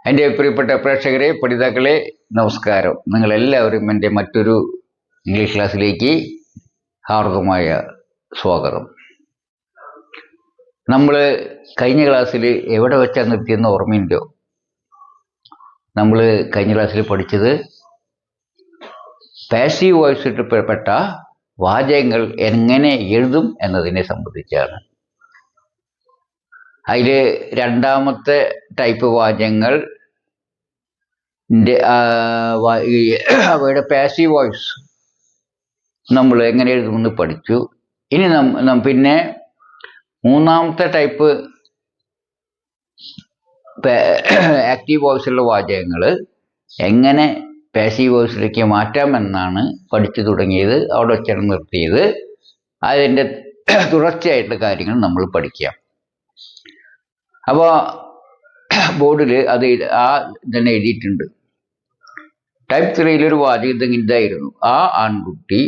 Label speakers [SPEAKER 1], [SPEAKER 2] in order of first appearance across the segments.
[SPEAKER 1] എൻ്റെ പ്രിയപ്പെട്ട പ്രേക്ഷകരെ, പഠിതാക്കളെ, നമസ്കാരം. നിങ്ങളെല്ലാവരും എൻ്റെ മറ്റൊരു ഇംഗ്ലീഷ് ക്ലാസ്സിലേക്ക് ഹാർദമായ സ്വാഗതം. നമ്മൾ കഴിഞ്ഞ ക്ലാസ്സിൽ എവിടെ വെച്ചാൽ നിർത്തിയെന്ന് ഓർമ്മയുണ്ടോ? നമ്മൾ കഴിഞ്ഞ ക്ലാസ്സിൽ പഠിച്ചത് പാസീവ് വോയിസിൽ പെട്ട വാചകങ്ങൾ എങ്ങനെ എഴുതും എന്നതിനെ സംബന്ധിച്ചാണ്. അതിൽ രണ്ടാമത്തെ ടൈപ്പ് വാചകങ്ങൾ അവയുടെ പാസീവ് വോയിസ് നമ്മൾ എങ്ങനെ എഴുതുമെന്ന് പഠിച്ചു. ഇനി പിന്നെ മൂന്നാമത്തെ ടൈപ്പ് ആക്റ്റീവ് വോയിസുള്ള വാചകങ്ങൾ എങ്ങനെ പാസീവ് വോയിസിലേക്ക് മാറ്റാമെന്നാണ് പഠിച്ചു തുടങ്ങിയത്. അവിടെ വെച്ചാണ് നിർത്തിയത്. അതിൻ്റെ തുടർച്ചയായിട്ടുള്ള കാര്യങ്ങൾ നമ്മൾ പഠിക്കാം. അപ്പോൾ ബോർഡിൽ അത് തന്നെ എഴുതിയിട്ടുണ്ട്. ടൈപ്പ് 3 വാചകം ഇതായിരുന്നു: ആ ആൺകുട്ടി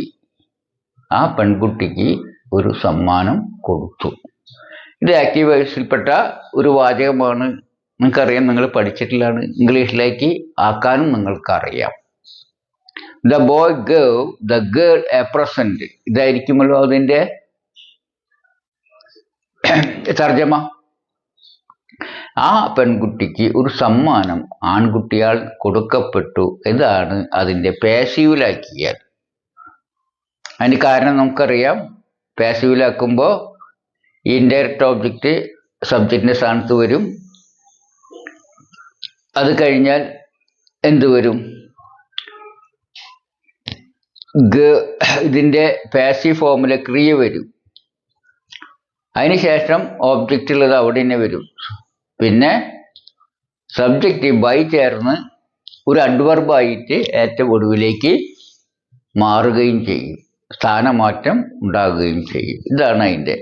[SPEAKER 1] ആ പെൺകുട്ടിക്ക് ഒരു സമ്മാനം കൊടുത്തു. ഇത് ആക്റ്റീവ് വോയിസിൽപ്പെട്ട ഒരു വാചകമാണ്. നിങ്ങൾക്കറിയാം, നിങ്ങൾ പഠിച്ചിട്ടുള്ളതാണ്. ഇംഗ്ലീഷിലേക്ക് ആക്കാനും നിങ്ങൾക്കറിയാം. The boy gave the girl a present. ഇതായിരിക്കുമല്ലോ അതിൻ്റെ തർജ്ജമ. ആ പെൺകുട്ടിക്ക് ഒരു സമ്മാനം ആൺകുട്ടിയാൽ കൊടുക്കപ്പെട്ടു. ഇതാണ് അതിൻ്റെ പാസീവിലാക്കിയാൽ. അതിന് കാരണം നമുക്കറിയാം. പാസീവിലാക്കുമ്പോൾ ഇൻഡയറക്റ്റ് ഓബ്ജക്റ്റ് സബ്ജക്റ്റിൻ്റെ സ്ഥാനത്ത് വരും. അത് കഴിഞ്ഞാൽ എന്ത് വരും? ഇതിൻ്റെ പാസീവ് ഫോമിലെ ക്രിയ വരും. അതിനുശേഷം ഓബ്ജക്റ്റ് ഉള്ളത് അവിടെ തന്നെ വരും. പിന്നെ സബ്ജക്റ്റ് ബൈ ചേർന്ന് ഒരു അഡ്വർബായിട്ട് ഏറ്റവും ഒടുവിലേക്ക് മാറുകയും ചെയ്യും. സ്ഥാനമാറ്റം ഉണ്ടാകുകയും ചെയ്യും. ഇതാണ് അതിൻ്റെ.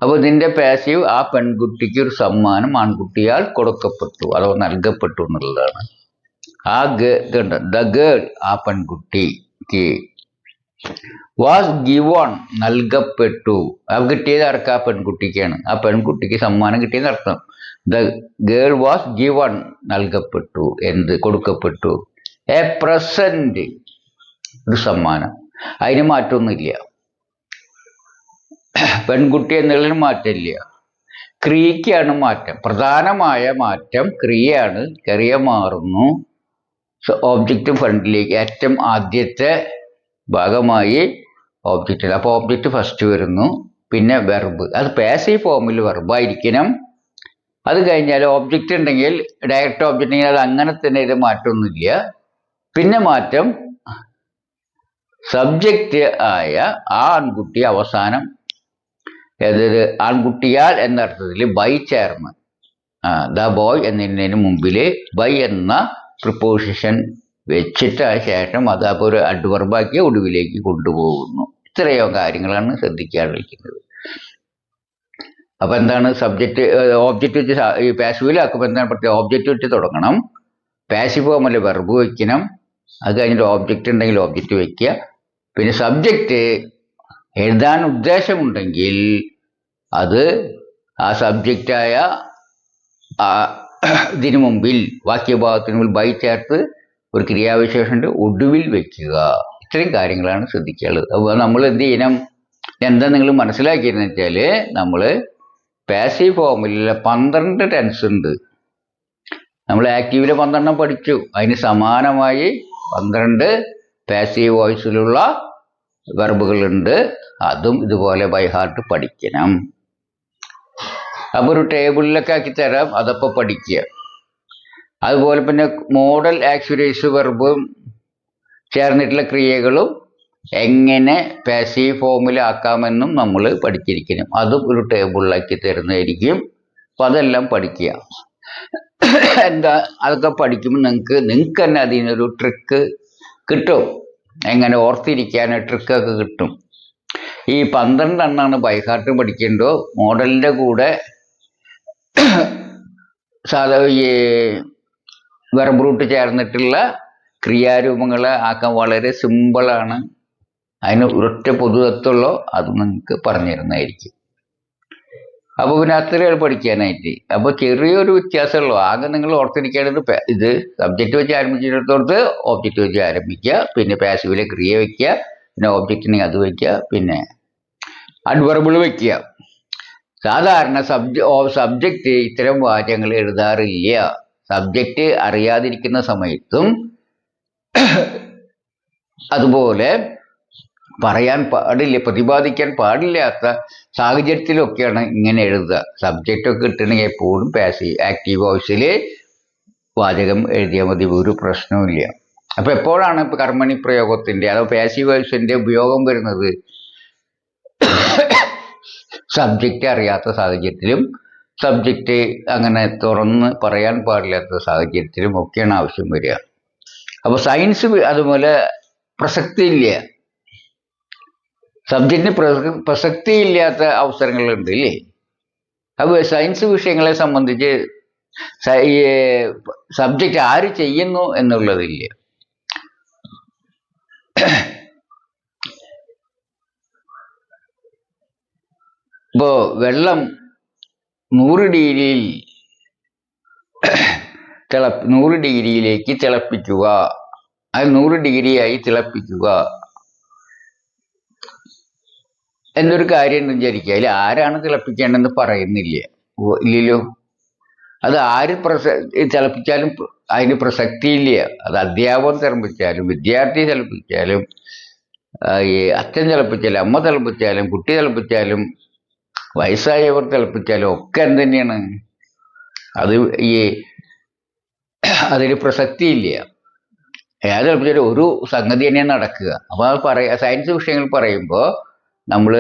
[SPEAKER 1] അപ്പോൾ ഇതിൻ്റെ പാസീവ് ആ പെൺകുട്ടിക്ക് ഒരു സമ്മാനം ആൺകുട്ടിയാൽ കൊടുക്കപ്പെട്ടു അഥവാ നൽകപ്പെട്ടു എന്നുള്ളതാണ്. ദ ഗേൾ ആ പെൺകുട്ടിക്ക് വാസ് ഗിവൺ നൽകപ്പെട്ടു. അത് കിട്ടിയത് ആർക്കാ? പെൺകുട്ടിക്കാണ്. ആ പെൺകുട്ടിക്ക് സമ്മാനം കിട്ടിയെന്ന് അർത്ഥം. ദ ഗേൾ വാസ് ഗിവൺ നൽകപ്പെട്ടു. എന്ത് കൊടുക്കപ്പെട്ടു? എ പ്രസന്റ് ഒരു സമ്മാനം. അതിന് മാറ്റമൊന്നുമില്ല. പെൺകുട്ടി എന്നുള്ളതിന് മാറ്റമില്ല. ക്രിയക്കാണ് മാറ്റം. പ്രധാനമായ മാറ്റം ക്രിയയാണ്. ക്രിയ മാറുന്നു. ഓബ്ജക്റ്റ് ഫ്രണ്ടിലേക്ക് ഏറ്റവും ആദ്യത്തെ ഭാഗമായി ഓബ്ജക്റ്റ്. അപ്പോൾ ഓബ്ജക്റ്റ് ഫസ്റ്റ് വരുന്നു. പിന്നെ വെർബ്. അത് പാസീവ് ഫോമിൽ വെർബായിരിക്കണം. അത് കഴിഞ്ഞാൽ ഓബ്ജക്റ്റ് ഉണ്ടെങ്കിൽ, ഡയറക്റ്റ് ഓബ്ജക്റ്റ് ഉണ്ടെങ്കിൽ അത് അങ്ങനെ തന്നെ. ഇത് മാറ്റമൊന്നുമില്ല. പിന്നെ മാറ്റം സബ്ജക്റ്റ് ആയ ആ ആൺകുട്ടി അവസാനം അതായത് ആൺകുട്ടിയാൽ എന്ന അർത്ഥത്തിൽ ബൈ ചേർന്ന് ദ ബോയ് എന്നതിന് മുമ്പിൽ ബൈ എന്ന പ്രിപ്പോസിഷൻ വെച്ചിട്ട് ശേഷം അത് അപ്പോൾ ഒരു അഡ്വർബാക്കി ഒടുവിലേക്ക് കൊണ്ടുപോകുന്നു. ഇത്രയോ കാര്യങ്ങളാണ് ശ്രദ്ധിക്കാതിരിക്കുന്നത്. അപ്പം എന്താണ്? സബ്ജക്റ്റ് ഓബ്ജക്റ്റ് വെച്ച് ഈ പാസീവിലാക്കുമ്പോൾ എന്താണ് പ്രത്യേകം? ഓബ്ജക്റ്റ് വെച്ച് തുടങ്ങണം. പാസീവ് ഫോമല്ല വെർബ് വയ്ക്കണം. അത് കഴിഞ്ഞിട്ട് ഓബ്ജക്റ്റ് ഉണ്ടെങ്കിൽ ഓബ്ജക്റ്റ് വയ്ക്കുക. പിന്നെ സബ്ജക്റ്റ് എഴുതാൻ ഉദ്ദേശമുണ്ടെങ്കിൽ അത് ആ സബ്ജക്റ്റായ ഇതിനു മുമ്പിൽ വാക്യഭാഗത്തിന് മുമ്പിൽ ബൈ ചേർത്ത് ഒരു ക്രിയാവിശേഷൻ്റെ ഒടുവിൽ വയ്ക്കുക. ഇത്രയും കാര്യങ്ങളാണ് ശ്രദ്ധിക്കാനുള്ളത്. അപ്പോൾ നമ്മൾ എന്ത് ചെയ്യണം? എന്താ നിങ്ങൾ മനസ്സിലാക്കിയെന്ന് വെച്ചാൽ, നമ്മൾ പാസീവ് ഫോമിലുള്ള 12 ടെൻസ് ഉണ്ട്. നമ്മൾ ആക്റ്റീവിലെ 12 പഠിച്ചു. അതിന് സമാനമായി 12 പാസീവ് വോയിസിലുള്ള വെർബുകളുണ്ട്. അതും ഇതുപോലെ ബൈ ഹാർട്ട് പഠിക്കണം. അപ്പോൾ ഒരു ടേബിളിലൊക്കെ ആക്കി തരാം. അതപ്പോൾ പഠിക്കുക. അതുപോലെ പിന്നെ മോഡൽ ആക്സിലറീസ് വെർബും ചേർന്നിട്ടുള്ള ക്രിയകളും എങ്ങനെ പാസീവ് ഫോമിലാക്കാമെന്നും നമ്മൾ പഠിച്ചിരിക്കണം. അതും ഒരു ടേബിളിലാക്കി തരുന്നതായിരിക്കും. അപ്പം അതെല്ലാം പഠിക്കുക. എന്താ അതൊക്കെ പഠിക്കുമ്പോൾ നിങ്ങൾക്ക് തന്നെ അതിനൊരു ട്രിക്ക് കിട്ടും. എങ്ങനെ ഓർത്തിരിക്കാൻ ട്രിക്കൊക്കെ കിട്ടും. ഈ 12 എണ്ണമാണ് ബൈഹാർട്ട് പഠിക്കേണ്ടോ. മോഡലിൻ്റെ കൂടെ ഈ വെർബ് റൂട്ട് ചേർന്നിട്ടുള്ള ക്രിയാരൂപങ്ങളെ ആക്കാൻ വളരെ സിമ്പിളാണ്. അതിന് ഒരൊറ്റ പൊതുതത്വമുള്ളൂ. അത് നിങ്ങൾക്ക് പറഞ്ഞു തരുന്നതായിരിക്കും. അപ്പോൾ പിന്നെ അത്രയാണ് പഠിക്കാനായിട്ട്. അപ്പോൾ ചെറിയൊരു വ്യത്യാസമുള്ളൂ. ആകെ നിങ്ങൾ ഓർത്തിരിക്കേണ്ടത് ഇത് സബ്ജക്റ്റ് വെച്ച് ആരംഭിച്ചിടത്തോടത്ത് ഓബ്ജക്റ്റ് വെച്ച് ആരംഭിക്കുക, പിന്നെ പാസീവിലെ ക്രിയ വയ്ക്കുക, പിന്നെ ഓബ്ജക്റ്റിനെ അത് വയ്ക്കുക, പിന്നെ അഡ്വർബിൾ വയ്ക്കുക. സാധാരണ സബ്ജക്റ്റ് ഇത്തരം വാചകങ്ങൾ എഴുതാറില്ല. സബ്ജക്റ്റ് അറിയാതിരിക്കുന്ന സമയത്തും അതുപോലെ പറയാൻ പാടില്ല, പ്രതിപാദിക്കാൻ പാടില്ലാത്ത സാഹചര്യത്തിലൊക്കെയാണ് ഇങ്ങനെ എഴുതുക. സബ്ജക്റ്റൊക്കെ കിട്ടണമെങ്കിൽ എപ്പോഴും ആക്റ്റീവ് വോയിസിൽ വാചകം എഴുതിയാൽ മതി, ഒരു പ്രശ്നവുമില്ല. അപ്പോൾ എപ്പോഴാണ് ഇപ്പോൾ കർമ്മണി പ്രയോഗത്തിൻ്റെ അതോ പാസീവ് വോയിസിൻ്റെ ഉപയോഗം വരുന്നത്? സബ്ജക്റ്റ് അറിയാത്ത സാഹചര്യത്തിലും സബ്ജക്റ്റ് അങ്ങനെ തുറന്ന് പറയാൻ പാടില്ലാത്ത സാഹചര്യത്തിലും ഒക്കെയാണ് ആവശ്യം വരിക. അപ്പോൾ സയൻസ് അതുപോലെ പ്രസക്തിയില്ല, സബ്ജക്റ്റിന് പ്രസക്തിയില്ലാത്ത അവസരങ്ങളുണ്ട് ഇല്ലേ? അപ്പോൾ സയൻസ് വിഷയങ്ങളെ സംബന്ധിച്ച് സബ്ജക്റ്റ് ആര് ചെയ്യുന്നു എന്നുള്ളതില്ല. ഇപ്പോൾ വെള്ളം 100 ഡിഗ്രിയിൽ 100 ഡിഗ്രിയിലേക്ക് തിളപ്പിക്കുക, അത് 100 ഡിഗ്രിയായി തിളപ്പിക്കുക എന്നൊരു കാര്യം വിചാരിക്കുക. അതിൽ ആരാണ് തിളപ്പിക്കേണ്ടതെന്ന് പറയുന്നില്ല, ഇല്ലല്ലോ. അത് ആര് തിളപ്പിച്ചാലും അതിന് പ്രസക്തിയില്ല. അത് അധ്യാപകൻ തിളപ്പിച്ചാലും വിദ്യാർത്ഥി തിളപ്പിച്ചാലും അച്ഛൻ തിളപ്പിച്ചാലും അമ്മ തിളപ്പിച്ചാലും കുട്ടി തിളപ്പിച്ചാലും വയസ്സായവർ തിളപ്പിച്ചാലും ഒക്കെ എന്ത് തന്നെയാണ്, അത് അതിന് പ്രസക്തിയില്ല. ഏത് തിളപ്പിച്ചാലും ഒരു സംഗതി തന്നെയാണ് നടക്കുക. അപ്പോൾ അത് സയൻസ് വിഷയങ്ങൾ പറയുമ്പോൾ നമ്മൾ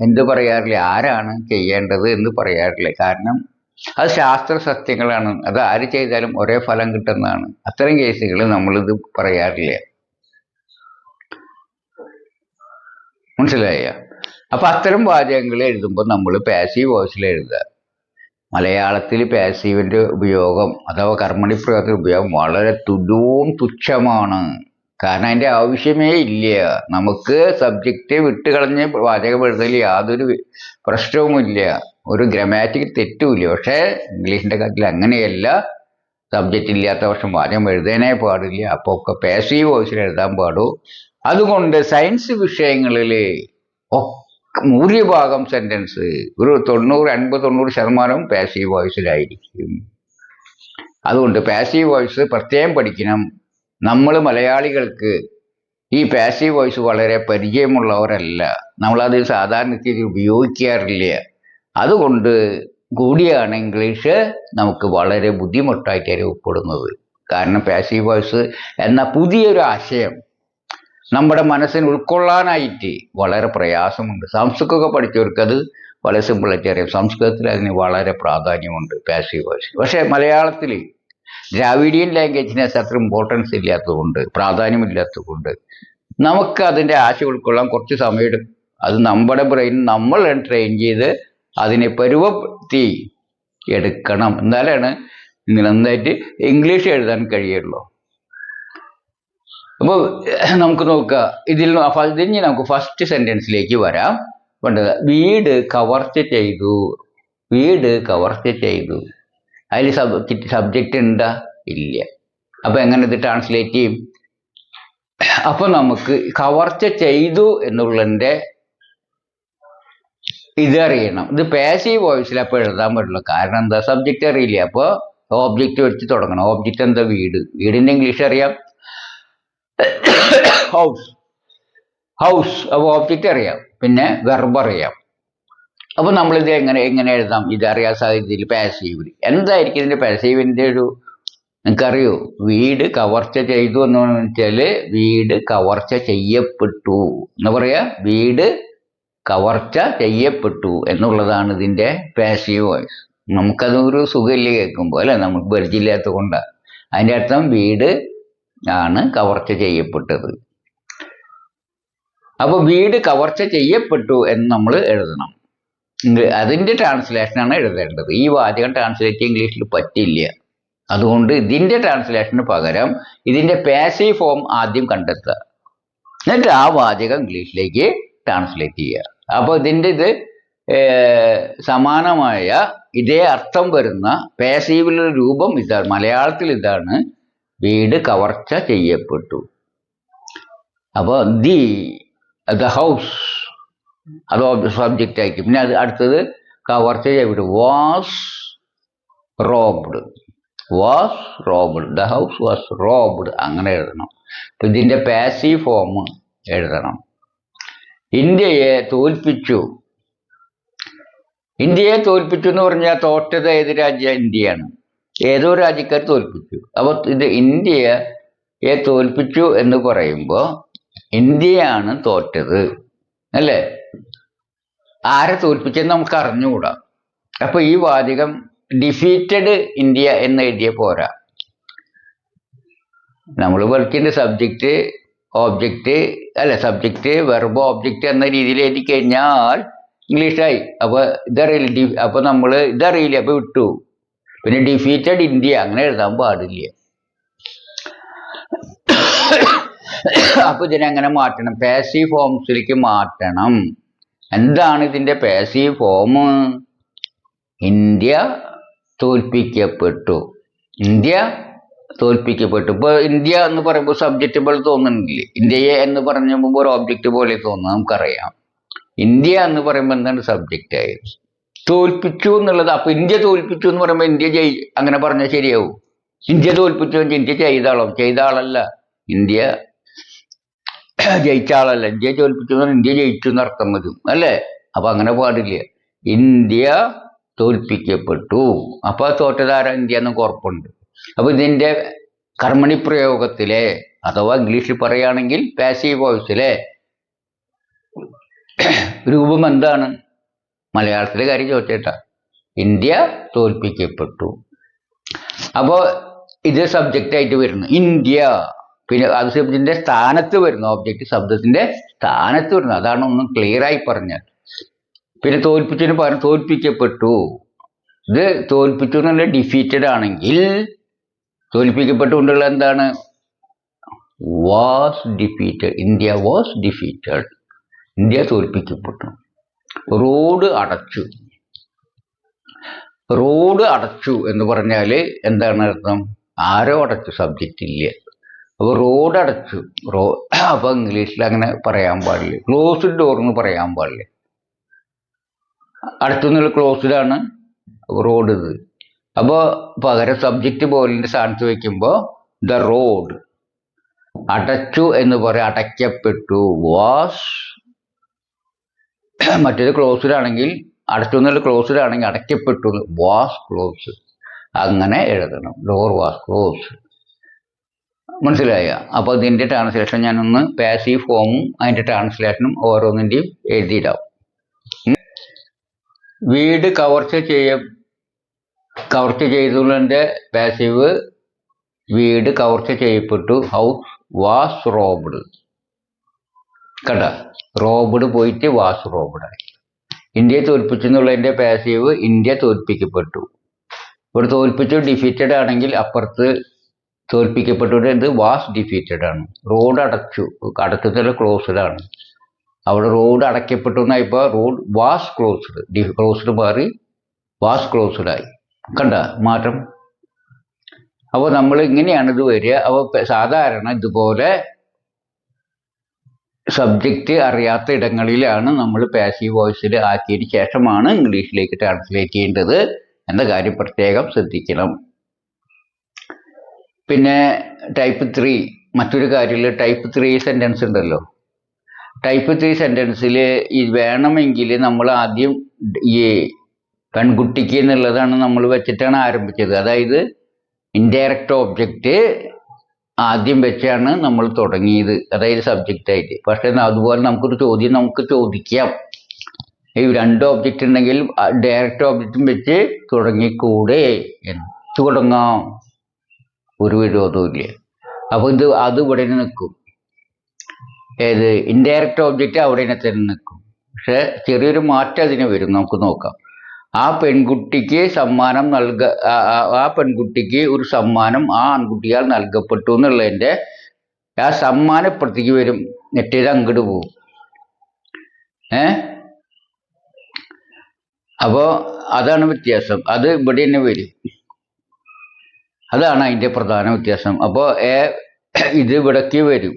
[SPEAKER 1] എന്ത് പറയാറില്ല, ആരാണ് ചെയ്യേണ്ടത് എന്ന് പറയാറില്ല. കാരണം അത് ശാസ്ത്ര സത്യങ്ങളാണ്, അത് ആര് ചെയ്താലും ഒരേ ഫലം കിട്ടുന്നതാണ്. അത്തരം കേസുകൾ നമ്മളിത് പറയാറില്ല. മനസ്സിലായ? അപ്പൊ അത്തരം വാചകങ്ങൾ എഴുതുമ്പോൾ നമ്മൾ പാസീവ് വോയിസിൽ എഴുതുക. മലയാളത്തിൽ പാസീവിന്റെ ഉപയോഗം അഥവാ കർമ്മണി പ്രയോഗത്തിന്റെ ഉപയോഗം വളരെ തുച്ഛമാണ്. കാരണം അതിൻ്റെ ആവശ്യമേ ഇല്ല. നമുക്ക് സബ്ജക്റ്റ് വിട്ടുകളഞ്ഞ് വാചകം എഴുതൽ യാതൊരു പ്രശ്നവുമില്ല, ഒരു ഗ്രാമാറ്റിക് തെറ്റുമില്ല. പക്ഷേ ഇംഗ്ലീഷിൻ്റെ കാര്യത്തിൽ അങ്ങനെയല്ല. സബ്ജക്റ്റ് ഇല്ലാത്ത പക്ഷം വാചകം എഴുതാനേ പാടില്ല. അപ്പോൾ ഒക്കെ പാസീവ് വോയിസിൽ എഴുതാൻ പാടും. അതുകൊണ്ട് സയൻസ് വിഷയങ്ങളിൽ ഭൂരിഭാഗം സെൻറ്റൻസ് ഒരു 80-90% പാസീവ് വോയിസിലായിരിക്കും. അതുകൊണ്ട് പാസീവ് വോയിസ് പ്രത്യേകം പഠിക്കണം. നമ്മൾ മലയാളികൾക്ക് ഈ പാസീവ് വോയിസ് വളരെ പരിചയമുള്ളവരല്ല, നമ്മളത് സാധാരണ രീതിയിൽ ഉപയോഗിക്കാറില്ല. അതുകൊണ്ട് കൂടിയാണ് ഇംഗ്ലീഷ് നമുക്ക് വളരെ ബുദ്ധിമുട്ടായിട്ട് അനുഭവപ്പെടുന്നത്. കാരണം പാസീവ് വോയിസ് എന്ന പുതിയൊരു ആശയം നമ്മുടെ മനസ്സിന് ഉൾക്കൊള്ളാനായിട്ട് വളരെ പ്രയാസമുണ്ട്. സംസ്കൃതമൊക്കെ പഠിച്ചവർക്ക് അത് വളരെ സിമ്പിളായിട്ട് അറിയാം. സംസ്കൃതത്തിൽ അതിന് വളരെ പ്രാധാന്യമുണ്ട് പാസീവ് വോയിസ്. പക്ഷേ മലയാളത്തിൽ ദ്രാവിഡിയൻ ലാംഗ്വേജിന് അത്ര ഇമ്പോർട്ടൻസ് ഇല്ലാത്തതുകൊണ്ട്, പ്രാധാന്യമില്ലാത്തതുകൊണ്ട് നമുക്ക് അതിൻ്റെ ആശയം ഉൾക്കൊള്ളാൻ കുറച്ച് സമയമെടുക്കും. അത് നമ്മുടെ ബ്രെയിൻ നമ്മൾ ട്രെയിൻ ചെയ്ത് അതിനെ പരുവപ്പെടുത്തി എടുക്കണം. എന്നാലാണ് നന്നായിട്ട് ഇംഗ്ലീഷ് എഴുതാൻ കഴിയുള്ളൂ. അപ്പോൾ നമുക്ക് നോക്കുക, ഇതിൽ നമുക്ക് ഫസ്റ്റ് സെൻറ്റൻസിലേക്ക് വരാം. വേണ്ടത് വീട് കവർച്ച ചെയ്തു. വീട് കവർച്ച ചെയ്തു. അതിൽ സബ്ജക്റ്റ് ഉണ്ടാ? ഇല്ല. അപ്പോൾ എങ്ങനെ ഇത് ട്രാൻസ്ലേറ്റ് ചെയ്യും? അപ്പോൾ നമുക്ക് കവർച്ച ചെയ്തു എന്നുള്ളതിൻ്റെ ഇതറിയണം. ഇത് പാസീവ് വോയിസിൽ അപ്പോൾ എഴുതാൻ പറ്റില്ല. കാരണം എന്താ? സബ്ജക്റ്റ് അറിയില്ല. അപ്പോൾ ഓബ്ജക്റ്റ് വെച്ച് തുടങ്ങണം. ഓബ്ജക്റ്റ് എന്താ? വീട്. വീടിൻ്റെ ഇംഗ്ലീഷ് അറിയാം, ഹൗസ്. ഹൗസ്. അപ്പോൾ ഓബ്ജക്റ്റ് അറിയാം, പിന്നെ വെർബ് അറിയാം. അപ്പോൾ നമ്മളിത് എങ്ങനെ എഴുതാം? ഇതറിയാൻ സാധ്യതയിൽ പാസീവിൽ എന്തായിരിക്കും ഇതിൻ്റെ പാസീവിൻ്റെ ഒരു നിങ്ങൾക്കറിയോ? വീട് കവർച്ച ചെയ്തു എന്ന് വെച്ചാൽ വീട് കവർച്ച ചെയ്യപ്പെട്ടു എന്ന് പറയാ. വീട് കവർച്ച ചെയ്യപ്പെട്ടു എന്നുള്ളതാണ് ഇതിൻ്റെ പാസീവ് വോയിസ്. നമുക്കതൊരു സുഖമില്ല കേൾക്കുമ്പോൾ, അല്ലേ? നമുക്ക് പരിചയമില്ലാത്തത് കൊണ്ടാണ്. അതിൻ്റെ അർത്ഥം വീട് ആണ് കവർച്ച ചെയ്യപ്പെട്ടത്. അപ്പോൾ വീട് കവർച്ച ചെയ്യപ്പെട്ടു എന്ന് നമ്മൾ എഴുതണം. അതിൻ്റെ ട്രാൻസ്ലേഷനാണ് എഴുതേണ്ടത്. ഈ വാചകം ട്രാൻസ്ലേറ്റ് ഇംഗ്ലീഷിൽ പറ്റില്ല. അതുകൊണ്ട് ഇതിൻ്റെ ട്രാൻസ്ലേഷന് പകരം ഇതിൻ്റെ പാസീവ് ഫോം ആദ്യം കണ്ടെത്തുക, എന്നിട്ട് ആ വാചകം ഇംഗ്ലീഷിലേക്ക് ട്രാൻസ്ലേറ്റ് ചെയ്യുക. അപ്പോൾ ഇതിൻ്റെ സമാനമായ ഇതേ അർത്ഥം വരുന്ന പാസീവിലുള്ള രൂപം ഇതാണ്. മലയാളത്തിൽ ഇതാണ്, വീട് കവർച്ച ചെയ്യപ്പെട്ടു. അപ്പോൾ ദ ഹൗസ് അത് സബ്ജക്റ്റ് ആയിരിക്കും. പിന്നെ അത് അടുത്തത് കവർച്ച ചെയ്യപ്പെട്ടു, was robbed. The house was robbed, അങ്ങനെ എഴുതണം. അപ്പം ഇതിൻ്റെ പാസീവ് ഫോം എഴുതണം. ഇന്ത്യയെ തോൽപ്പിച്ചു എന്ന് പറഞ്ഞാൽ തോറ്റത് ഏത് രാജ്യം? ഇന്ത്യയാണ്. ഏതോ രാജ്യക്കാർ തോൽപ്പിച്ചു. അപ്പോൾ ഇത് ഇന്ത്യയെ തോൽപ്പിച്ചു എന്ന് പറയുമ്പോൾ ഇന്ത്യയാണ് തോറ്റത്, അല്ലേ? ആരെ തോൽപ്പിച്ചെന്ന് നമുക്ക് അറിഞ്ഞുകൂടാ. അപ്പൊ ഈ വാചകം ഡിഫീറ്റഡ് ഇന്ത്യ എന്ന് എഴുതിയ പോരാ. നമ്മൾ പഠിക്കേണ്ട സബ്ജക്റ്റ് ഓബ്ജക്റ്റ് അല്ല, സബ്ജക്റ്റ് വെർബ് ഓബ്ജക്റ്റ് എന്ന രീതിയിൽ എഴുതി കഴിഞ്ഞാൽ ഇംഗ്ലീഷായി. അപ്പൊ ഇതറിയില്ല, അപ്പൊ നമ്മൾ ഇതറിയില്ല, അപ്പൊ വിട്ടു. പിന്നെ ഡിഫീറ്റഡ് ഇന്ത്യ അങ്ങനെ എഴുതാൻ പാടില്ല. അപ്പൊ ഇതിനെങ്ങനെ മാറ്റണം? പാസീവ് ഫോംസിലേക്ക് മാറ്റണം. എന്താണ് ഇതിന്റെ പാസീവ് ഫോം? ഇന്ത്യ തോൽപ്പിക്കപ്പെട്ടു. ഇപ്പൊ ഇന്ത്യ എന്ന് പറയുമ്പോൾ സബ്ജക്റ്റ് പോലെ തോന്നുന്നില്ലേ? ഇന്ത്യയെ എന്ന് പറഞ്ഞപ്പോൾ ഒരു ഓബ്ജക്റ്റ് പോലെ തോന്നുന്നു, നമുക്കറിയാം. ഇന്ത്യ എന്ന് പറയുമ്പോൾ എന്താണ് സബ്ജക്റ്റ് ആയത്? തോൽപ്പിച്ചു എന്നുള്ളത്. അപ്പൊ ഇന്ത്യ തോൽപ്പിച്ചു എന്ന് പറയുമ്പോൾ ഇന്ത്യ അങ്ങനെ പറഞ്ഞാൽ ശരിയാവും? ഇന്ത്യ തോൽപ്പിച്ചു, ഇന്ത്യ ചെയ്ത ആളല്ല. ഇന്ത്യ ജയിച്ച ആളല്ല. ഇന്ത്യ തോൽപ്പിച്ചു ഇന്ത്യ ജയിച്ചു എന്നർത്ഥം വരും, അല്ലേ? അപ്പൊ അങ്ങനെ പാടില്ല. ഇന്ത്യ തോൽപ്പിക്കപ്പെട്ടു. അപ്പൊ തോറ്റതാര? ഇന്ത്യ എന്ന് ഉറപ്പുണ്ട്. അപ്പൊ ഇതിന്റെ കർമ്മണി പ്രയോഗത്തിലെ, അഥവാ ഇംഗ്ലീഷിൽ പറയുകയാണെങ്കിൽ പാസീവ് വോയിസിലെ രൂപം എന്താണ്? മലയാളത്തിലെ കാര്യം ചോദിച്ചേട്ടാ. ഇന്ത്യ തോൽപ്പിക്കപ്പെട്ടു. അപ്പോൾ ഇത് സബ്ജക്റ്റ് ആയിട്ട് വരുന്നു ഇന്ത്യ. പിന്നെ അത് ശബ്ദത്തിന്റെ സ്ഥാനത്ത് വരുന്നു, ഓബ്ജക്റ്റ് ശബ്ദത്തിന്റെ സ്ഥാനത്ത് വരുന്നു. അതാണ് ഒന്ന് ക്ലിയർ ആയി പറഞ്ഞാൽ. പിന്നെ തോൽപ്പിച്ചതിന് പകരം തോൽപ്പിക്കപ്പെട്ടു. ഇത് തോൽപ്പിച്ചു എന്നുള്ള ഡിഫീറ്റഡ് ആണെങ്കിൽ തോൽപ്പിക്കപ്പെട്ടുകൊണ്ടുള്ള എന്താണ്? Was defeated. India was defeated. India തോൽപ്പിക്കപ്പെട്ടു. റോഡ് അടച്ചു എന്ന് പറഞ്ഞാൽ എന്താണ് അർത്ഥം? ആരോ അടച്ചു, സബ്ജക്റ്റ് ഇല്ല. അപ്പോൾ റോഡ് അടച്ചു. അപ്പൊ ഇംഗ്ലീഷിൽ അങ്ങനെ പറയാൻ പാടില്ല. ക്ലോസ്ഡ് ഡോർ എന്ന് പറയാൻ പാടില്ല. അടുത്തുനിന്നുള്ള ക്ലോസ്ഡ് ആണ് റോഡ്. ഇത് അപ്പോൾ പകരം സബ്ജക്റ്റ് പോലിന്റെ സ്ഥാനത്ത് വയ്ക്കുമ്പോൾ ദ റോഡ് അടച്ചു എന്ന് പറയാം. അടയ്ക്കപ്പെട്ടു, വാസ്. മറ്റേത് ക്ലോസ്ഡ് ആണെങ്കിൽ, അടച്ചു എന്നുള്ള ക്ലോസ്ഡ് ആണെങ്കിൽ അടയ്ക്കപ്പെട്ടു, വാസ് ക്ലോസ്. അങ്ങനെ എഴുതണം, ഡോർ വാസ് ക്ലോസ്. മനസ്സിലായ? അപ്പോൾ ഇതിന്റെ ട്രാൻസ്ലേഷൻ ഞാനൊന്ന് പാസീവ് ഫോമും അതിന്റെ ട്രാൻസ്ലേഷനും ഓരോന്നിന്റെയും എഴുതിയിടാം. വീട് കവർച്ച ചെയ്തുള്ളതിന്റെ പാസീവ് വീട് കവർച്ച ചെയ്യപ്പെട്ടു. House was robbed. കണ്ട, റോബ്ഡ് പോയിട്ട് വാസ് റോബ്ഡായി. ഇന്ത്യയെ തോൽപ്പിച്ചെന്നുള്ളതിന്റെ പാസീവ് ഇന്ത്യ തോൽപ്പിക്കപ്പെട്ടു. ഇവിടെ തോൽപ്പിച്ചു ഡിഫീറ്റഡ് ആണെങ്കിൽ അപ്പുറത്ത് തോൽപ്പിക്കപ്പെട്ടു എന്ത്? വാസ് ഡിഫീറ്റഡ് ആണ്. റോഡ് അടച്ചത് ക്ലോസ്ഡ് ആണ്. അവിടെ റോഡ് അടയ്ക്കപ്പെട്ടു എന്നായിപ്പോൾ റോഡ് വാസ് ക്ലോസ്ഡ്. ക്ലോസ്ഡ് മാറി വാസ് ക്ലോസ്ഡ് ആയി. കണ്ട മാറ്റം? അപ്പോൾ നമ്മൾ ഇങ്ങനെയാണ് ഇത് വരിക. അപ്പോൾ സാധാരണ ഇതുപോലെ സബ്ജക്റ്റ് അറിയാത്ത ഇടങ്ങളിലാണ് നമ്മൾ പാസീവ് വോയിസിൽ ആക്കിയതിന് ശേഷമാണ് ഇംഗ്ലീഷിലേക്ക് ട്രാൻസ്ലേറ്റ് ചെയ്യേണ്ടത് എന്ന കാര്യം പ്രത്യേകം ശ്രദ്ധിക്കണം. പിന്നെ ടൈപ്പ് 3 മറ്റൊരു കാര്യമില്ല. ടൈപ്പ് 3 സെൻറ്റൻസ് ഉണ്ടല്ലോ. ടൈപ്പ് 3 സെൻറ്റൻസിൽ ഈ വേണമെങ്കിൽ നമ്മൾ ആദ്യം ഈ പെൺകുട്ടിക്ക് എന്നുള്ളതാണ് നമ്മൾ വെച്ചിട്ടാണ് ആരംഭിച്ചത്. അതായത് ഇൻഡയറക്റ്റ് ഓബ്ജക്റ്റ് ആദ്യം വെച്ചാണ് നമ്മൾ തുടങ്ങിയത്, അതായത് സബ്ജക്റ്റ് ആയിട്ട്. പക്ഷെ അതുപോലെ നമുക്കൊരു ചോദ്യം നമുക്ക് ചോദിക്കാം. ഈ 2 ഓബ്ജക്റ്റ് ഉണ്ടെങ്കിൽ ഡയറക്റ്റ് ഓബ്ജക്റ്റും വെച്ച് തുടങ്ങിക്കൂടെ എന്ന് തുടങ്ങാം, ഒരു വിരോധവും ഇല്ല. അപ്പോൾ അത് ഇവിടെ നിൽക്കും. ഏത് ഇൻഡയറക്റ്റ് ഓബ്ജക്റ്റ് അവിടെ തന്നെ നിൽക്കും. പക്ഷെ ചെറിയൊരു മാറ്റം അതിന് വരും. നമുക്ക് നോക്കാം. ആ പെൺകുട്ടിക്ക് ഒരു സമ്മാനം ആ ആൺകുട്ടിയാൽ നൽകപ്പെട്ടു എന്നുള്ളതിൻ്റെ ആ സമ്മാനം ഇപ്പുറത്തേക്ക് വരും, നെറ്റേത് അങ്ങോട്ട് പോകും. അപ്പോൾ അതാണ് വ്യത്യാസം. അത് ഇവിടെ തന്നെ വരും. അതാണ് അതിൻ്റെ പ്രധാന വ്യത്യാസം. അപ്പോൾ ഇത് ഇവിടേക്ക് വരും.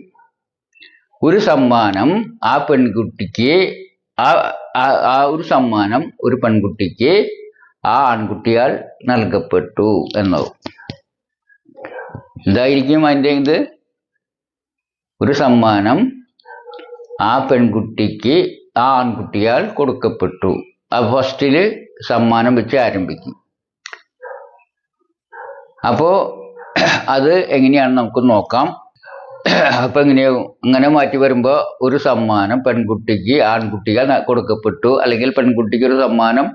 [SPEAKER 1] ഒരു സമ്മാനം ആ പെൺകുട്ടിക്ക് ആ ഒരു സമ്മാനം ഒരു പെൺകുട്ടിക്ക് ആ ആൺകുട്ടിയാൽ നൽകപ്പെട്ടു എന്നാവും. എന്തായിരിക്കും അതിൻ്റെ ഇത്? ഒരു സമ്മാനം ആ പെൺകുട്ടിക്ക് ആ ആൺകുട്ടിയാൽ കൊടുക്കപ്പെട്ടു. ഫസ്റ്റില് സമ്മാനം വെച്ച് ആരംഭിക്കും. അപ്പോൾ അത് എങ്ങനെയാണ് നമുക്ക് നോക്കാം. അപ്പം എങ്ങനെയാവും? അങ്ങനെ മാറ്റി വരുമ്പോൾ ഒരു സമ്മാനം പെൺകുട്ടിക്ക് ആൺകുട്ടിയാൽ കൊടുക്കപ്പെട്ടു, അല്ലെങ്കിൽ പെൺകുട്ടിക്ക് ഒരു സമ്മാനം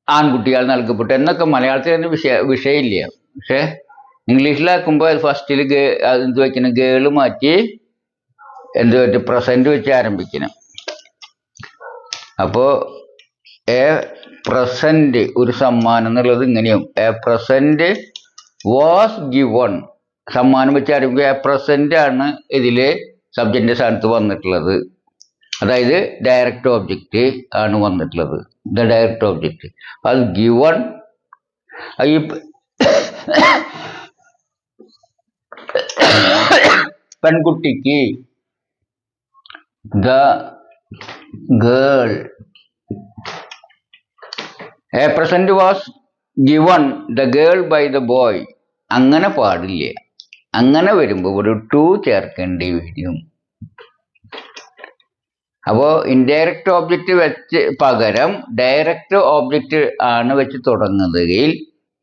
[SPEAKER 1] ആൺകുട്ടിയാൽ നൽകപ്പെട്ടു എന്നൊക്കെ മലയാളത്തിൽ തന്നെ വിഷയമില്ല. പക്ഷെ ഇംഗ്ലീഷിലാക്കുമ്പോൾ ഫസ്റ്റിൽ എന്ത് വയ്ക്കണം? ഗേള് മാറ്റി എന്ത് പറ്റും? പ്രസന്റ് വെച്ച് ആരംഭിക്കണം. അപ്പോൾ എ പ്രസന്റ് ഒരു സമ്മാനം എന്നുള്ളത് ഇങ്ങനെയും എ പ്രസന്റ് വാസ് ഗിവൺ. സമ്മാനം വെച്ച് ആരംഭിക്കുക എ പ്രസന്റ് ആണ് ഇതില് സബ്ജക്റ്റിന്റെ സ്ഥാനത്ത് വന്നിട്ടുള്ളത്. അതായത് ഡയറക്റ്റ് ഓബ്ജക്റ്റ് ആണ് വന്നിട്ടുള്ളത്. The direct object. അത് ഗിവൺ. ഈ പെൺകുട്ടിക്ക് the girl. A present was given the girl by the boy. അങ്ങനെ പാടില്ല. അങ്ങനെ വരുമ്പോൾ ഒരു ടു ചേർക്കേണ്ടി വരും. അപ്പോൾ ഇൻഡയറക്റ്റ് ഓബ്ജക്റ്റ് വെച്ച് പകരം ഡയറക്റ്റ് ഓബ്ജക്റ്റ് ആണ് വെച്ച് തുടങ്ങുന്നതിൽ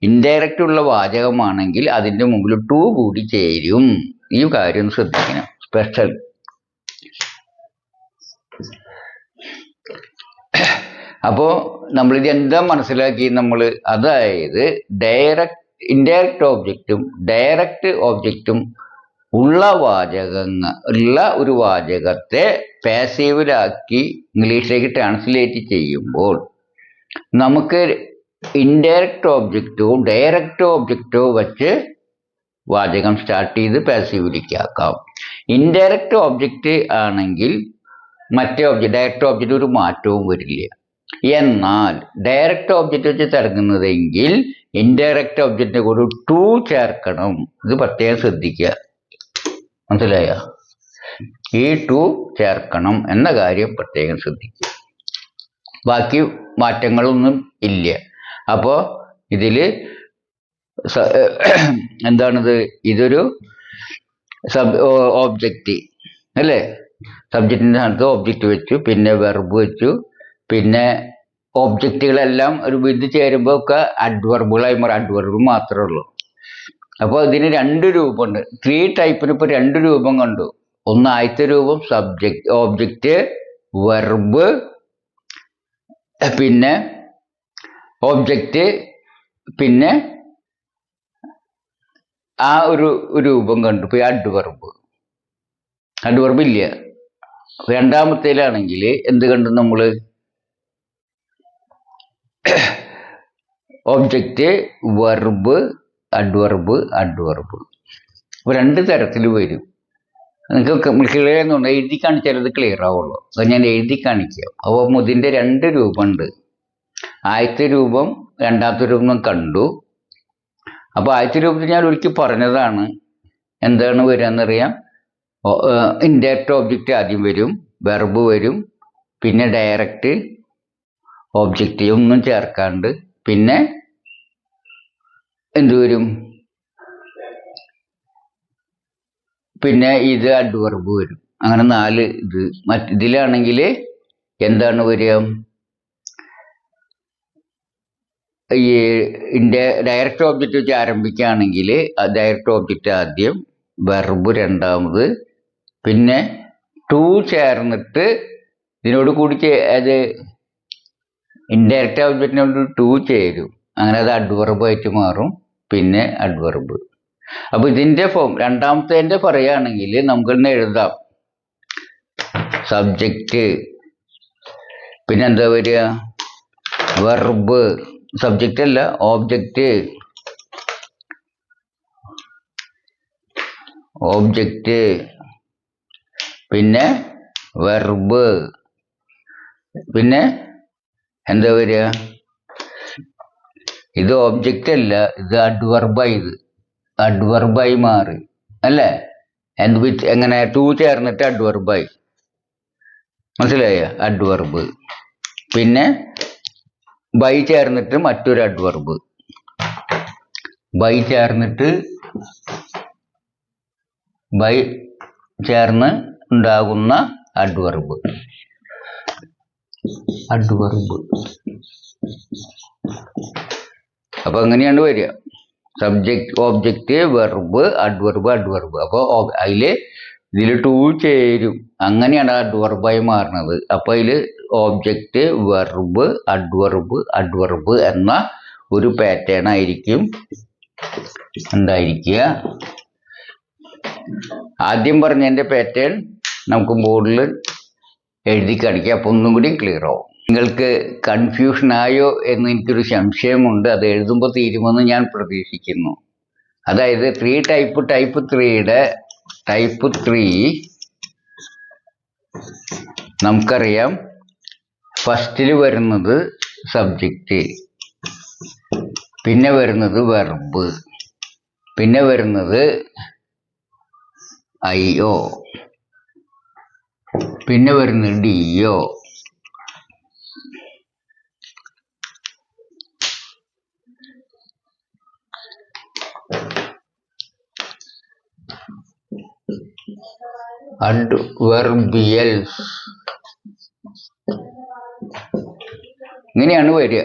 [SPEAKER 1] ഇൻഡയറക്റ്റ് ഉള്ള വാചകമാണെങ്കിൽ അതിൻ്റെ മുമ്പിൽ ടു കൂടി ചേരും. ഈ കാര്യം ശ്രദ്ധിക്കണം. സ്പെഷ്യൽ. അപ്പോൾ നമ്മളിത് എന്താ മനസ്സിലാക്കി നമ്മൾ? അതായത് ഇൻഡയറക്റ്റ് ഓബ്ജക്റ്റും ഡയറക്റ്റ് ഓബ്ജക്റ്റും ഉള്ള ഒരു വാചകത്തെ പാസീവിലാക്കി ഇംഗ്ലീഷിലേക്ക് ട്രാൻസ്ലേറ്റ് ചെയ്യുമ്പോൾ നമുക്ക് ഇൻഡയറക്റ്റ് ഓബ്ജക്റ്റോ ഡയറക്റ്റ് ഓബ്ജക്റ്റോ വെച്ച് വാചകം സ്റ്റാർട്ട് ചെയ്ത് പാസീവിലേക്കാക്കാം. ഇൻഡയറക്റ്റ് ഓബ്ജക്റ്റ് ആണെങ്കിൽ മറ്റേ ഡയറക്റ്റ് ഓബ്ജക്റ്റ് ഒരു മാറ്റവും വരില്ല. എന്നാൽ ഡയറക്റ്റ് ഓബ്ജക്റ്റ് വെച്ച് തുടങ്ങുന്നതെങ്കിൽ ഇൻഡയറക്റ്റ് ഒബ്ജക്റ്റിനെ കൂടി ടു ചേർക്കണം. ഇത് പ്രത്യേകം ശ്രദ്ധിക്കുക. മനസ്സിലായ? ഈ ടു ചേർക്കണം എന്ന കാര്യം പ്രത്യേകം ശ്രദ്ധിക്കുക. ബാക്കി മാറ്റങ്ങളൊന്നും ഇല്ല. അപ്പോൾ ഇതിൽ എന്താണിത്? ഇതൊരു ഓബ്ജക്റ്റ് അല്ലേ? സബ്ജക്റ്റിൻ്റെ സ്ഥാനത്ത് ഓബ്ജക്റ്റ് വെച്ചു, പിന്നെ വെർബ് വെച്ചു, പിന്നെ ഓബ്ജക്റ്റുകളെല്ലാം ഒരു ഇത് ചേരുമ്പോൾ ഒക്കെ അഡ്വർബുകളായി മാറും. അഡ്വർബ് മാത്രമേ ഉള്ളൂ. അപ്പോൾ ഇതിന് രണ്ട് രൂപമുണ്ട്. 3 ടൈപ്പിന് ഇപ്പോൾ 2 രൂപം കണ്ടു. ഒന്ന് ആദ്യത്തെ രൂപം ഓബ്ജക്റ്റ്, വെർബ്, പിന്നെ ഓബ്ജക്റ്റ്, പിന്നെ ആ ഒരു രൂപം കണ്ടു. ഇപ്പോൾ അഡ്വർബ് ഇല്ല. രണ്ടാമത്തേലാണെങ്കിൽ എന്ത് കണ്ടു നമ്മൾ? Object, verb, adverb. അപ്പോൾ 2 തരത്തിൽ വരും. നിങ്ങൾക്ക് ക്ലിയർ എന്നുണ്ട്. എഴുതി കാണിച്ചാൽ അത് ക്ലിയർ ആവുള്ളൂ. അത് ഞാൻ എഴുതി കാണിക്കാം. അപ്പോൾ ഇതിൻ്റെ 2 രൂപമുണ്ട്. ആദ്യത്തെ രൂപം രണ്ടാമത്തെ രൂപം കണ്ടു. അപ്പോൾ ആദ്യത്തെ രൂപത്തിൽ ഞാൻ ഒരിക്കൽ പറഞ്ഞതാണ്. എന്താണ് വരിക എന്നറിയാം? ഇൻഡയറക്റ്റ് ഓബ്ജക്റ്റ് ആദ്യം വരും, വെർബ് വരും, പിന്നെ ഡയറക്റ്റ് ഓബ്ജക്റ്റ് ഒന്നും ചേർക്കാണ്ട്, പിന്നെ എന്ത് വരും? പിന്നെ ഇത് അഡ്വർബ് വരും. അങ്ങനെ 4 ഇത്. ഇതിലാണെങ്കിൽ എന്താണ് വരിക? ഈ ഡയറക്റ്റ് ഓബ്ജക്റ്റ് വെച്ച് ആരംഭിക്കുകയാണെങ്കിൽ ഡയറക്റ്റ് ഓബ്ജക്റ്റ് ആദ്യം, വെർബ് രണ്ടാമത്, പിന്നെ ടു ചേർന്നിട്ട് ഇതിനോട് കൂടി അത് ഇൻഡയറക്റ്റ് ഓബ്ജക്റ്റിനോട് ടു ചേരും. അങ്ങനെ അത് അഡ്വർബായിട്ട് മാറും. പിന്നെ അഡ്വർബ്. അപ്പോൾ ഇതിൻ്റെ ഫോം രണ്ടാമത്തെ പറയുകയാണെങ്കിൽ നമുക്കൊന്ന് എഴുതാം. സബ്ജക്റ്റ്, പിന്നെ എന്താ വരിക? വെർബ്. സബ്ജക്റ്റ് അല്ല, ഓബ്ജക്റ്റ്, പിന്നെ വെർബ്, പിന്നെ എന്താ വരിക? ഇത് ഓബ്ജക്റ്റ് അല്ല, ഇത് അഡ്വർബായി. ഇത് അഡ്വർബായി മാറി അല്ലേ? എങ്ങനെ? ടു ചേർന്നിട്ട് അഡ്വർബായി. മനസ്സിലായ? അഡ്വർബ്. പിന്നെ ബൈ ചേർന്നിട്ട് മറ്റൊരു അഡ്വർബ്. ബൈ ചേർന്ന് ഉണ്ടാകുന്ന അഡ്വർബ്. അപ്പൊ എങ്ങനെയാണ് വരിക? Subject, object, verb, adverb. അപ്പൊ ഇതിൽ ടു ചേരും. അങ്ങനെയാണ് അഡ്വർബായി മാറുന്നത്. അപ്പൊ അതില് ഓബ്ജക്റ്റ്, വെർബ്, അഡ്വർബ് എന്ന ഒരു പാറ്റേൺ ആയിരിക്കും ഉണ്ടായിരിക്കുക. ആദ്യം പറഞ്ഞതിന്റെ പാറ്റേൺ നമുക്ക് ബോർഡിൽ എഴുതി കാണിക്കാം. അപ്പൊ ഒന്നും കൂടി ക്ലിയർ ആവും. നിങ്ങൾക്ക് കൺഫ്യൂഷൻ ആയോ എന്ന് എനിക്കൊരു സംശയമുണ്ട്. അത് എഴുതുമ്പോൾ തീരുമെന്ന് ഞാൻ പ്രതീക്ഷിക്കുന്നു. അതായത് ടൈപ്പ് 3യുടെ ടൈപ്പ് 3 നമുക്കറിയാം. ഫസ്റ്റിൽ വരുന്നത് സബ്ജക്റ്റ്, പിന്നെ വരുന്നത് വെർബ്, പിന്നെ വരുന്നത് ഐഒ, പിന്നെ വരുന്നത് ഡിഒ. അഡ്വർബിയൽസ്. ഇങ്ങനെയാണ് വരിക.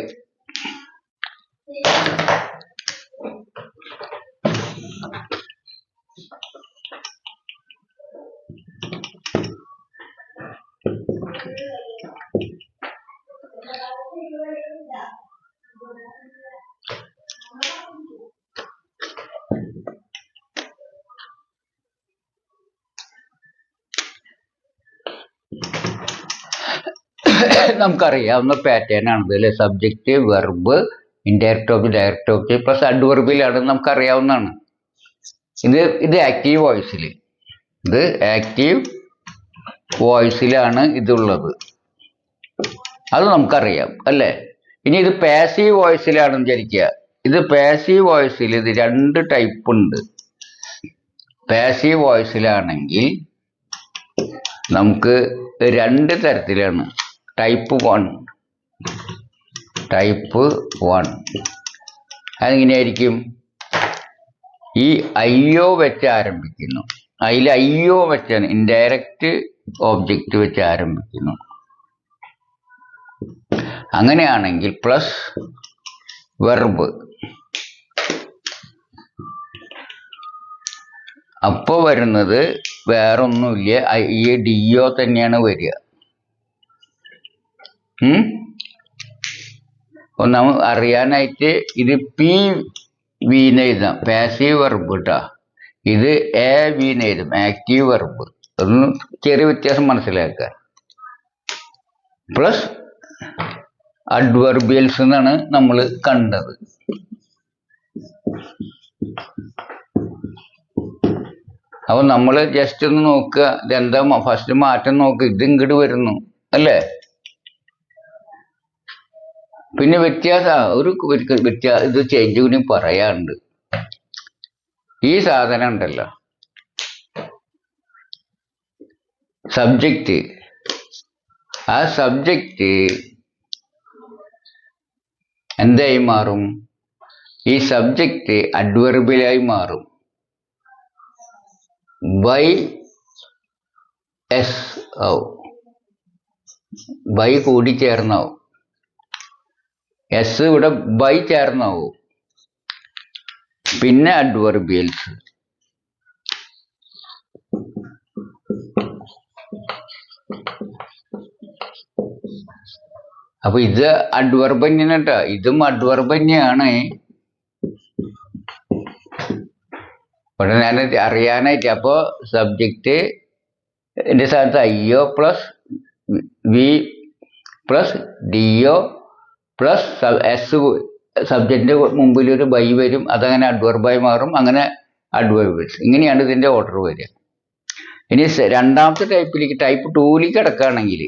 [SPEAKER 1] നമുക്കറിയാവുന്ന പാറ്റേൺ ആണിത് അല്ലെ? Subject, verb, indirect object, direct object plus അഡ്വർബിലാണ്. നമുക്കറിയാവുന്നതാണ്. ഇത് ആക്റ്റീവ് വോയിസിലാണ് ഇതുള്ളത്. അത് നമുക്കറിയാം അല്ലേ? ഇനി ഇത് പാസീവ് വോയിസിലാണെന്ന് വിചാരിക്കുക. ഇത് പാസീവ് വോയിസിൽ ഇത് 2 ടൈപ്പ് ഉണ്ട്. പാസീവ് വോയിസിലാണെങ്കിൽ നമുക്ക് 2 തരത്തിലാണ്. ടൈപ്പ് 1. അതെങ്ങനെയായിരിക്കും? ഈ ഐഒ വെച്ച് ആരംഭിക്കുന്നു. അതിൽ ഐഒ വെച്ചാണ്, ഇൻഡയറക്റ്റ് ഓബ്ജക്റ്റ് വെച്ച് ആരംഭിക്കുന്നു. അങ്ങനെയാണെങ്കിൽ പ്ലസ് വെർബ്. അപ്പോൾ വരുന്നത് വേറൊന്നുമില്ല, ഈ ഡിഒ തന്നെയാണ് വരിക. ഒന്നാമത് അറിയാനായിട്ട് ഇത് പി വിന്ന് എഴുതാം, പാസീവ് വെർബ് കേട്ടോ. ഇത് എ വിന്ന് എഴുതും, ആക്റ്റീവ് വെർബ്. ഒന്ന് ചെറിയ വ്യത്യാസം മനസ്സിലാക്കുക. പ്ലസ് അഡ്വർബിയൽസ് എന്നാണ് നമ്മൾ കണ്ടത്. അപ്പൊ നമ്മൾ ജസ്റ്റ് ഒന്ന് നോക്കുക, ഇതെന്താ ഫസ്റ്റ് മാറ്റം നോക്കുക. ഇത് ഇങ്ങോട്ട് വരുന്നു അല്ലേ? പിന്നെ ഇത് ചേഞ്ച് കൂടി പറയാനുണ്ട്. ഈ സാധനം ഉണ്ടല്ലോ, സബ്ജക്റ്റ്. ആ സബ്ജക്റ്റ് എന്തായി മാറും? ഈ സബ്ജക്റ്റ് അഡ്വർബിലായി മാറും. ബൈ എസ് ആവും, ബൈ കൂടി ചേർന്നാവും. എസ് ഇവിടെ ബൈ ചേർന്നാവും. പിന്നെ അഡ്വർബിയൽസ്. അപ്പൊ ഇത് അഡ്വർബ് തന്നെയാണ് കേട്ടോ. ഇതും അഡ്വർബ് തന്നെയാണ്. പക്ഷെ ഞാൻ അറിയാനായിട്ട്, അപ്പോ സബ്ജക്റ്റ് ന്റെ സ്ഥാനത്ത് IO plus V plus DO plus S, സബ്ജക്റ്റിന്റെ മുമ്പിൽ ഒരു ബൈ വരും. അതങ്ങനെ അഡ്വർബായി മാറും. അങ്ങനെ അഡ്വർബിയൽസ്. ഇങ്ങനെയാണ് ഇതിന്റെ ഓർഡർ വരിക. ഇനി രണ്ടാമത്തെ ടൈപ്പിലേക്ക്, ടൈപ്പ് 2ലേക്ക് കിടക്കുകയാണെങ്കിൽ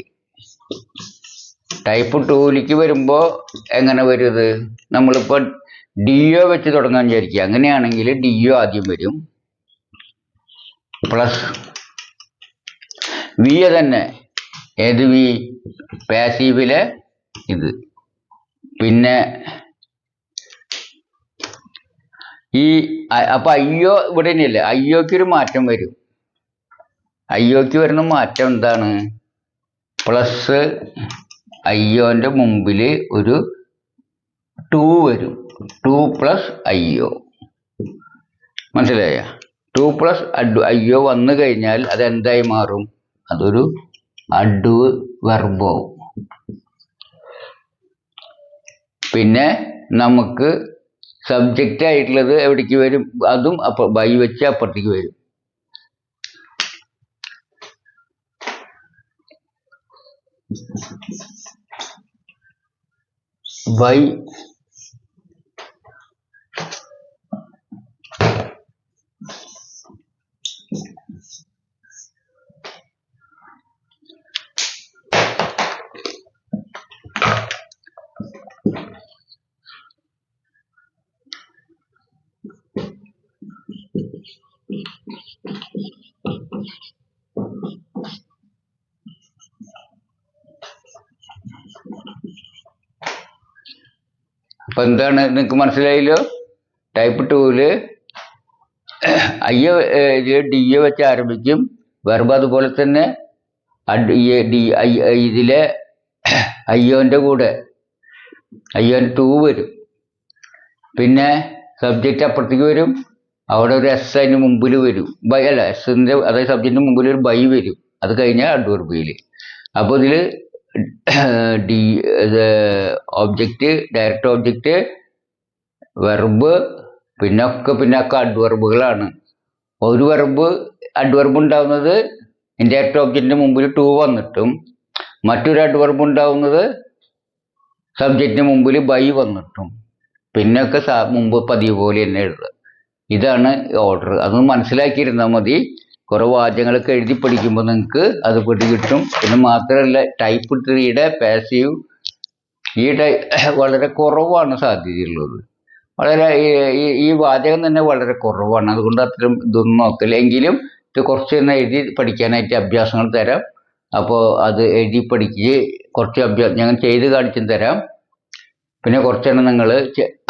[SPEAKER 1] ടൈപ്പ് 2ലേക്ക് വരുമ്പോൾ എങ്ങനെ വരും ഇത്? നമ്മളിപ്പോൾ DO വെച്ച് തുടങ്ങാൻ വിചാരിക്കുക. അങ്ങനെയാണെങ്കിൽ DO ആദ്യം വരും, പ്ലസ് വി തന്നെ. ഏത് വി? പാസീവിലെ ഇത്. പിന്നെ ഈ അപ്പൊ IO ഇവിടെ തന്നെയല്ലേ, IOക്ക് ഒരു മാറ്റം വരും. IOക്ക് വരുന്ന മാറ്റം എന്താണ്? പ്ലസ് IOന്റെ മുമ്പിൽ ഒരു 2 വരും. 2 പ്ലസ് IO. മനസ്സിലായ? 2 പ്ലസ് IO വന്നു കഴിഞ്ഞാൽ അതെന്തായി മാറും? അതൊരു അഡ്വർബാവും. പിന്നെ നമുക്ക് സബ്ജക്റ്റ് ആയിട്ടുള്ളത് എവിടേക്ക് വരും? അതും ബൈ വെച്ച് അപ്പുറത്തേക്ക് വരും. ബൈ അപ്പൊ എന്താണ്? നിങ്ങൾക്ക് മനസ്സിലായല്ലോ? ടൈപ്പ് 2ല് DO വെച്ച് ആരംഭിക്കും വെർബ്. അതുപോലെ തന്നെ ഇതിലെ IOന്റെ കൂടെ IOന്റെ 2 വരും. പിന്നെ സബ്ജക്റ്റ് അപ്പുറത്തേക്ക് വരും, അവിടെ ഒരു S അതിന് മുമ്പിൽ വരും. ബൈ അല്ല, എസിന്റെ അതായത് സബ്ജക്റ്റിന് മുമ്പിൽ ഒരു ബൈ വരും. അത് കഴിഞ്ഞാൽ അഡ്വർബിയിൽ. അപ്പോൾ ഇതിൽ ഒബ്ജക്റ്റ്, ഡയറക്റ്റ് ഒബ്ജക്റ്റ്, വെർബ്, പിന്നെ അഡ്വർബുകളാണ്. ഒരു അഡ്വർബ് ഉണ്ടാവുന്നത് ഇൻഡയറക്റ്റ് ഒബ്ജക്റ്റിന്റെ മുമ്പിൽ 2 വന്നിട്ടും, മറ്റൊരു അഡ്വർബ് ഉണ്ടാവുന്നത് സബ്ജക്റ്റിന് മുമ്പിൽ ബൈ വന്നിട്ടും. പിന്നൊക്കെ മുമ്പ് പതിവ് പോലെ തന്നെ എഴുതുക. ഇതാണ് ഓർഡർ. അതൊന്ന് മനസ്സിലാക്കിയിരുന്നാൽ മതി. കുറെ വാചകങ്ങളൊക്കെ എഴുതി പഠിക്കുമ്പോൾ നിങ്ങൾക്ക് അത് പിടി കിട്ടും. പിന്നെ മാത്രമല്ല, ടൈപ്പ് 3യുടെ പാസീവ് വളരെ കുറവാണ് സാധ്യതയുള്ളത്. വളരെ ഈ വാചകം തന്നെ വളരെ കുറവാണ്. അതുകൊണ്ട് അത്രയും ഇതൊന്നും നോക്കില്ല. എങ്കിലും ഇത് കുറച്ച് തന്നെ എഴുതി പഠിക്കാനായിട്ട് അഭ്യാസങ്ങൾ തരാം. അപ്പോൾ അത് എഴുതി പഠിച്ച് കുറച്ച് ഞങ്ങൾ ചെയ്ത് കാണിച്ചും തരാം. പിന്നെ കുറച്ചെണ്ണം നിങ്ങൾ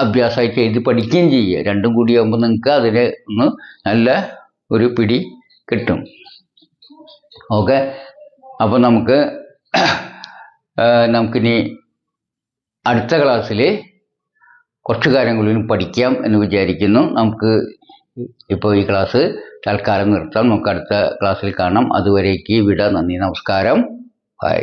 [SPEAKER 1] അഭ്യാസമായിട്ട് എഴുതി പഠിക്കുകയും ചെയ്യുക. രണ്ടും കൂടി ആകുമ്പോൾ നിങ്ങൾക്ക് അതിന് ഒന്ന് നല്ല ഒരു പിടി കിട്ടും. ഓക്കെ, അപ്പോൾ നമുക്കിനി അടുത്ത ക്ലാസ്സിൽ കുറച്ച് കാര്യങ്ങളും പഠിക്കാം എന്ന് വിചാരിക്കുന്നു. നമുക്ക് ഇപ്പോൾ ഈ ക്ലാസ് തൽക്കാലം നിർത്താം. നമുക്ക് അടുത്ത ക്ലാസ്സിൽ കാണാം. അതുവരേക്ക് വിട. നന്ദി, നമസ്കാരം, ബൈ.